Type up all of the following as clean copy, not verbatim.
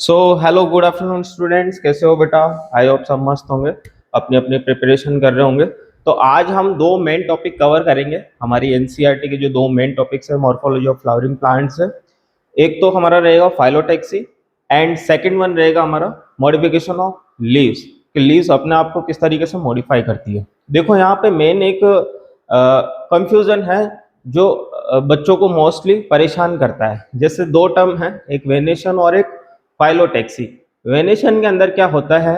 So hello good afternoon students, कैसे हो बेटा? आई होप सब मस्त होंगे, अपनी अपनी प्रिपरेशन कर रहे होंगे। तो आज हम दो मेन टॉपिक कवर करेंगे। हमारी एनसीईआरटी के जो दो मेन टॉपिक्स है, मॉर्फोलॉजी ऑफ फ्लावरिंग प्लांट्स है। एक तो हमारा रहेगा फाइलोटैक्सी एंड सेकंड वन रहेगा हमारा मॉडिफिकेशन ऑफ लीव्स, कि लीव्स अपने आप को किस तरीके से मॉडिफाई करती है। देखो यहाँ पे मेन एक कंफ्यूजन है जो बच्चों को मोस्टली परेशान करता है। जैसे दो टर्म है, एक वेनेशन और एक फाइलोटैक्सी। वेनेशन के अंदर क्या होता है,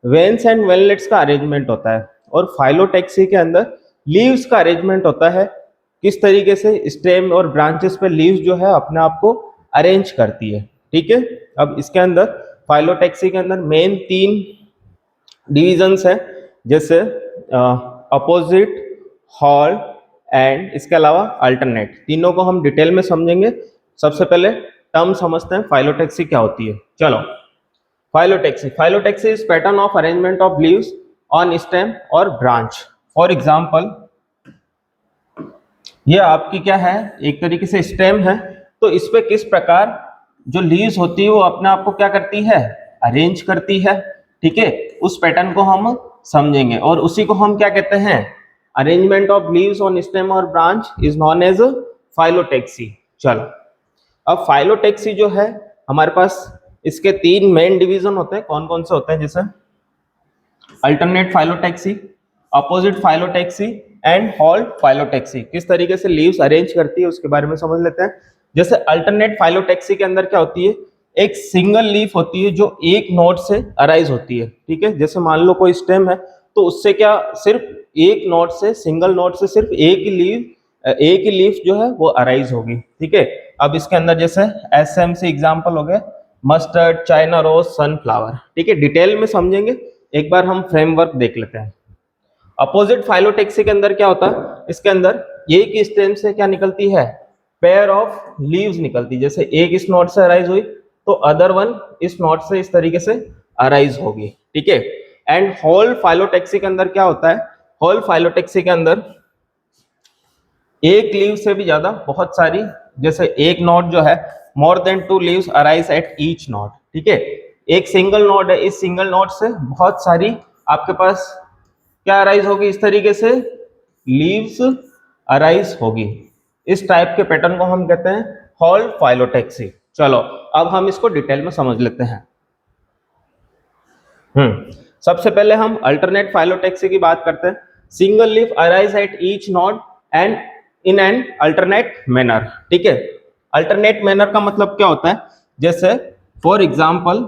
वेन्स एंड वेनलेट्स का अरेंजमेंट होता है, और फाइलोटैक्सी के अंदर लीव्स का अरेंजमेंट होता है। किस तरीके से स्टेम और ब्रांचेस पे लीव्स जो है अपने आप को अरेंज करती है। ठीक है, अब इसके अंदर फाइलोटैक्सी के अंदर मेन तीन डिविजन्स है, जैसे अपोजिट, हॉल एंड इसके अलावा अल्टरनेट। तीनों को हम डिटेल में समझेंगे। सबसे पहले टर्म समझते हैं, फाइलोटैक्सी क्या होती है। चलो, phyllotaxy is pattern of arrangement of leaves on stem और ब्रांच। फॉर एग्जाम्पल, ये आपकी क्या है, एक तरीके से स्टेम है, तो इस पे किस प्रकार जो लीव्स होती है वो अपने आप को क्या करती है, अरेंज करती है। ठीक है, उस पैटर्न को हम समझेंगे और उसी को हम क्या कहते हैं, arrangement of leaves on stem और branch is known as phyllotaxy. चलो, अब फाइलोटैक्सी जो है हमारे पास, इसके तीन मेन डिवीजन होते हैं। कौन कौन से होते हैं? जैसे alternate phyllotaxy, opposite phyllotaxy and hall phyllotaxy. किस तरीके से लीव्स अरेंज करती है उसके बारे में समझ लेते हैं। जैसे अल्टरनेट फाइलोटैक्सी के अंदर क्या होती है, एक सिंगल लीफ होती है जो एक नोड से अराइज होती है। ठीक है, जैसे मान लो कोई स्टेम है, तो उससे क्या सिर्फ एक नोड से, सिंगल नोड से सिर्फ एक ही लीफ जो है वो अराइज होगी। ठीक है, अब इसके अंदर जैसे एसएमसी एग्जांपल हो गए, मस्टर्ड, चाइना रोज, सनफ्लावर। ठीक है, डिटेल में समझेंगे। एक बार हम फ्रेमवर्क देख लेते हैं। अपोजिट फाइलोटैक्सी के अंदर क्या होता है, इसके अंदर एक ही स्टेम से क्या निकलती है, पेयर ऑफ लीव्स निकलती है। जैसे एक इस नोड से अराइज हुई तो अदर वन इस नोड से इस तरीके से अराइज होगी। ठीक है, एंड होल फाइलोटैक्सी के अंदर क्या होता है, होल फाइलोटैक्सी के अंदर एक लीव से भी ज्यादा बहुत सारी, जैसे एक नोड जो है, more than two leaves arise at each node. ठीक है, एक सिंगल नोड है, इस सिंगल नोड से बहुत सारी आपके पास क्या अराइज होगी, इस तरीके से लीव्स अराइज होगी। इस टाइप के पैटर्न को हम कहते हैं हॉल फाइलोटैक्सी। चलो, अब हम इसको डिटेल में समझ लेते हैं। सबसे पहले हम अल्टरनेट फाइलोटैक्सी की बात करते हैं। Single leaf arise at each node and in an alternate manner. ठीक है, अल्टरनेट मैनर का मतलब क्या होता है, जैसे फॉर एग्जाम्पल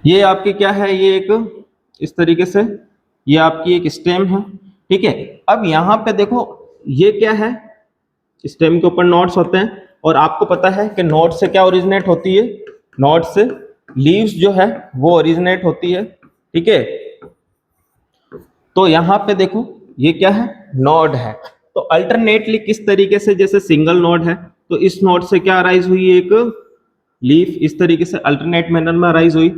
ये आपकी क्या है, ये एक इस तरीके से ये आपकी एक स्टेम है। ठीक है, अब यहाँ पे देखो ये क्या है, स्टेम के ऊपर नोड्स होते हैं, और आपको पता है कि नोड से क्या ओरिजिनेट होती है, नोड से लीव्स जो है वो ओरिजिनेट होती है। ठीक है, तो यहाँ पे देखो ये क्या है, नोड है। तो अल्टरनेटली किस तरीके से, जैसे सिंगल नोड है तो इस नोड से क्या अराइज हुई, एक लीफ इस तरीके से अल्टरनेट मैनर में अराइज हुई।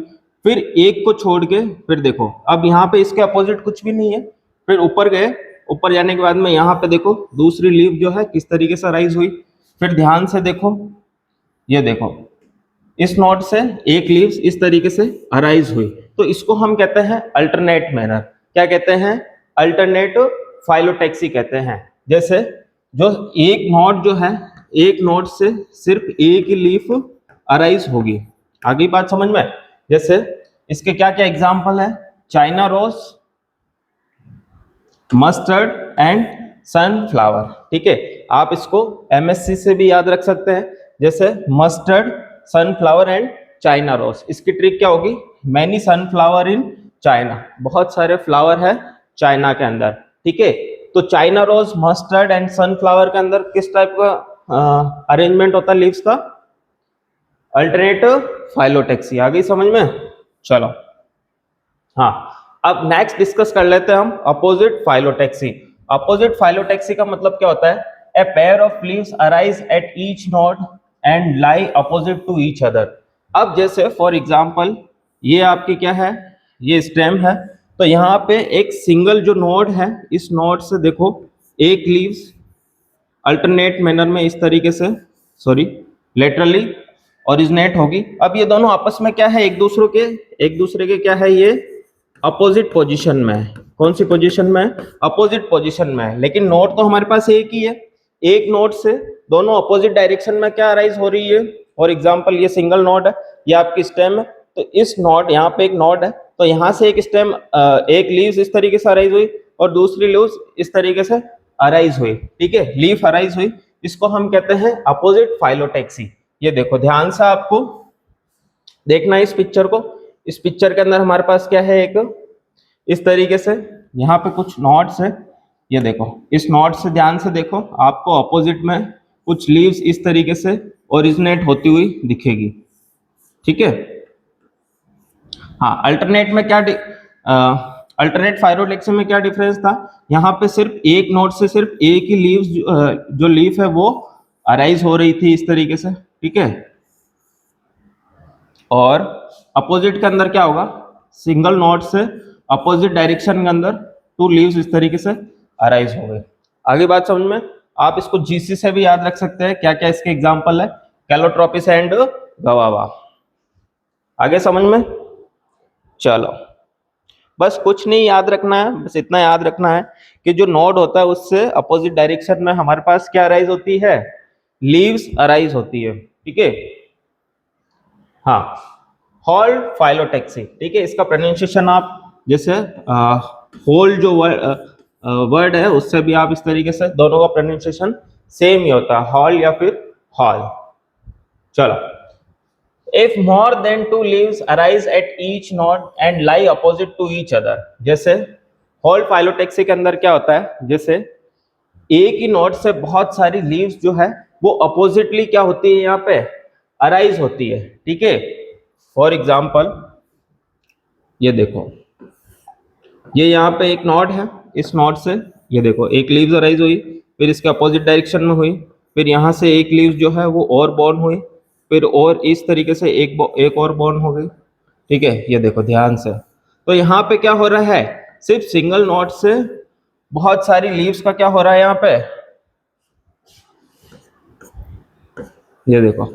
फिर एक को छोड़ के फिर देखो, अब यहाँ पे इसके अपोजिट कुछ भी नहीं है, फिर ऊपर गए, ऊपर जाने के बाद में यहाँ पे देखो दूसरी लीफ जो है किस तरीके से अराइज हुई। फिर ध्यान से देखो, ये देखो इस नोड से एक लीव्स इस तरीके से अराइज हुई, तो इसको हम कहते हैं अल्टरनेट मैनर। क्या कहते हैं, अल्टरनेट फाइलोटैक्सी कहते हैं। जैसे जो एक नोड जो है, एक नोड से सिर्फ एक ही लीफ अराइज होगी। आगे बात समझ में? जैसे इसके क्या क्या एग्जाम्पल है, China rose, mustard and sunflower. ठीक है, आप इसको एमएससी से भी याद रख सकते हैं, जैसे mustard, sunflower and China rose. इसकी ट्रिक क्या होगी, मैनी सनफ्लावर इन चाइना, बहुत सारे फ्लावर है चाइना के अंदर। ठीक है, तो China rose, mustard and sunflower के अंदर किस टाइप का अरेंजमेंट होता है लीव्स का, अल्टरनेटिव फाइलोटैक्सी। आ गई समझ में? चलो, हाँ, अब नेक्स्ट डिस्कस कर लेते हैं हम अपोजिट फाइलोटैक्सी। अपोजिट फाइलोटैक्सी का मतलब क्या होता है, a pair of leaves arise at each node and lie opposite to each other. अब जैसे फॉर एग्जांपल ये आपकी क्या है, ये स्टेम है, तो यहाँ पे एक सिंगल जो नोड है, इस नोड से देखो एक लीव्स अल्टरनेट मैनर में इस तरीके से, सॉरी लेटरली ओरिजिनेट होगी। अब ये दोनों आपस में क्या है, एक दूसरे के क्या है, ये अपोजिट पोजीशन में है। कौन सी पोजीशन में है? अपोजिट पोजीशन में है। लेकिन नोड तो हमारे पास एक ही है। एक नोड से दोनों अपोजिट डायरेक्शन में क्या अराइज हो रही है? फॉर एग्जांपल ये सिंगल नोड है, ये आपकी स्टेम है, तो इस नोड, यहाँ पे एक नोड है, तो यहाँ से एक स्टेम, एक लीव्स इस तरीके से अराइज हुई और दूसरी लीव्स इस तरीके से अराइज हुई। ठीक है, लीफ अराइज हुई, इसको हम कहते हैं अपोजिट फाइलोटैक्सी। ये देखो ध्यान से आपको देखना है इस पिक्चर को। इस पिक्चर के अंदर हमारे पास क्या है, एक इस तरीके से यहाँ पे कुछ नोड्स है। ये देखो इस नोड से ध्यान से देखो, आपको अपोजिट में कुछ लीव्स इस तरीके से ओरिजिनेट होती हुई दिखेगी। ठीक है, हाँ, अल्टरनेट में क्या अल्टरनेट फाइलोटैक्सी में क्या डिफरेंस था? यहाँ पे सिर्फ एक नोड से सिर्फ एक ही लीव्स जो लीफ है वो अराइज हो रही थी इस तरीके से। ठीक है, और अपोजिट के अंदर क्या होगा, सिंगल नोड से अपोजिट डायरेक्शन के अंदर टू लीव्स इस तरीके से अराइज हो गए। आगे बात समझ में? आप इसको जीसी से भी याद रख सकते हैं। क्या क्या इसके एग्जांपल है? Calotropis and गवावा। आगे समझ में? चलो, बस कुछ नहीं याद रखना है, बस इतना याद रखना है कि जो नोड होता है उससे अपोजिट डायरेक्शन में हमारे पास क्या अराइज होती है? लीव्स अराइज होती है। ठीक है, हाँ, हॉल फाइलोटैक्सी। ठीक है, इसका प्रोनाउंसिएशन आप जैसे होल जो वर्ड है उससे भी आप इस तरीके से, दोनों का प्रोनाउंसिएशन सेम ही होता है, हॉल या फिर हॉल। चलो, if more than two leaves arise at each node and lie opposite to each other, जैसे होल फाइलोटैक्सी के अंदर क्या होता है, जैसे एक ही नोड से बहुत सारी लीव्स जो है वो अपोजिटली क्या होती है, यहाँ पे अराइज होती है। ठीक है, फॉर एग्जाम्पल ये देखो, ये यहाँ पे एक नोड है, इस नोड से ये देखो एक लीव्स अराइज हुई, फिर इसके अपोजिट डायरेक्शन में हुई, फिर यहाँ से एक लीव्स जो है वो और बॉर्न हुई, फिर और इस तरीके से एक और बॉर्न हो गई। ठीक है, ये देखो ध्यान से, तो यहाँ पे क्या हो रहा है, सिर्फ सिंगल नोड से बहुत सारी लीव्स का क्या हो रहा है, यहाँ पे ये देखो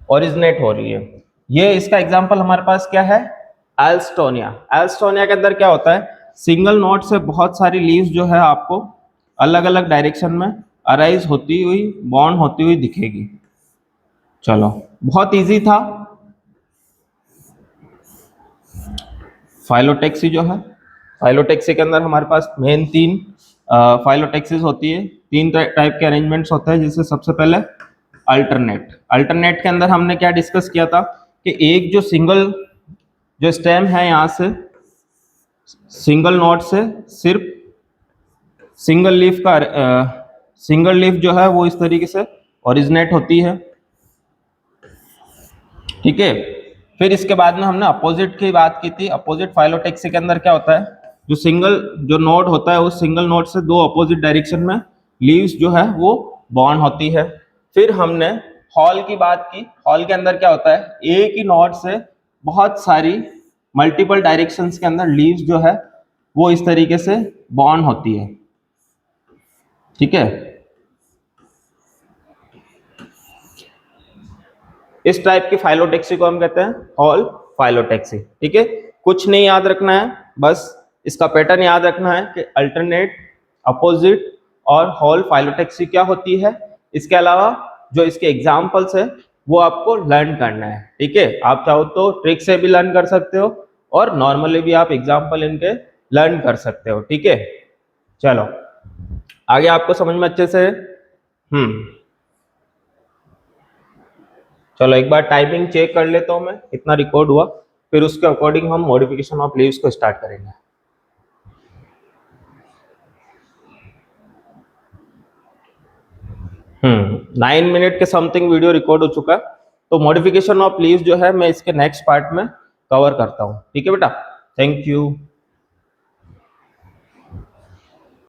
ओरिजिनेट हो रही है। ये इसका एग्जांपल हमारे पास क्या है, एल्स्टोनिया। एल्स्टोनिया के अंदर क्या होता है, सिंगल नोड से बहुत सारी लीव्स जो है आपको अलग अलग डायरेक्शन में अराइज होती हुई, बॉर्न होती हुई दिखेगी। चलो, बहुत इजी था। फाइलोटैक्सी जो है, फाइलोटैक्सी के अंदर हमारे पास मेन तीन फाइलोटैक्सीज होती है, तीन टाइप के अरेंजमेंट्स होते हैं। जैसे सबसे पहले अल्टरनेट के अंदर हमने क्या डिस्कस किया था कि एक जो स्टेम है, यहाँ से सिंगल नोड से सिर्फ सिंगल लीफ जो है वो इस तरीके से ओरिजिनेट होती है। ठीक है, फिर इसके बाद में हमने अपोजिट की बात की थी। अपोजिट फाइलोटैक्सी के अंदर क्या होता है, जो नोड होता है उस सिंगल नोड से दो अपोजिट डायरेक्शन में लीव्स जो है वो बॉर्न होती है। फिर हमने हॉल की बात की। हॉल के अंदर क्या होता है, एक ही नोड से बहुत सारी मल्टीपल डायरेक्शंस के अंदर लीव्स जो है वो इस तरीके से बॉर्न होती है। ठीक है, इस टाइप की फाइलोटैक्सी को हम कहते हैं हॉल फाइलोटैक्सी। ठीक है, कुछ नहीं याद रखना है, बस इसका पैटर्न याद रखना है कि अल्टरनेट, अपोजिट और हॉल फाइलोटैक्सी क्या होती है। इसके अलावा जो इसके एग्जाम्पल्स है वो आपको लर्न करना है। ठीक है, आप चाहो तो ट्रिक से भी लर्न कर सकते हो और नॉर्मली भी आप एग्जाम्पल इनके लर्न कर सकते हो। ठीक है, चलो आगे आपको समझ में अच्छे से। चलो एक बार टाइमिंग चेक कर लेता हूं मैं, कितना रिकॉर्ड हुआ, फिर उसके अकॉर्डिंग हम मॉडिफिकेशन ऑफ लीव्स को स्टार्ट करेंगे। 9 मिनट के समथिंग वीडियो रिकॉर्ड हो चुका है, तो मॉडिफिकेशन ऑफ लीव्स जो है मैं इसके नेक्स्ट पार्ट में कवर करता हूँ। ठीक है बेटा, थैंक यू।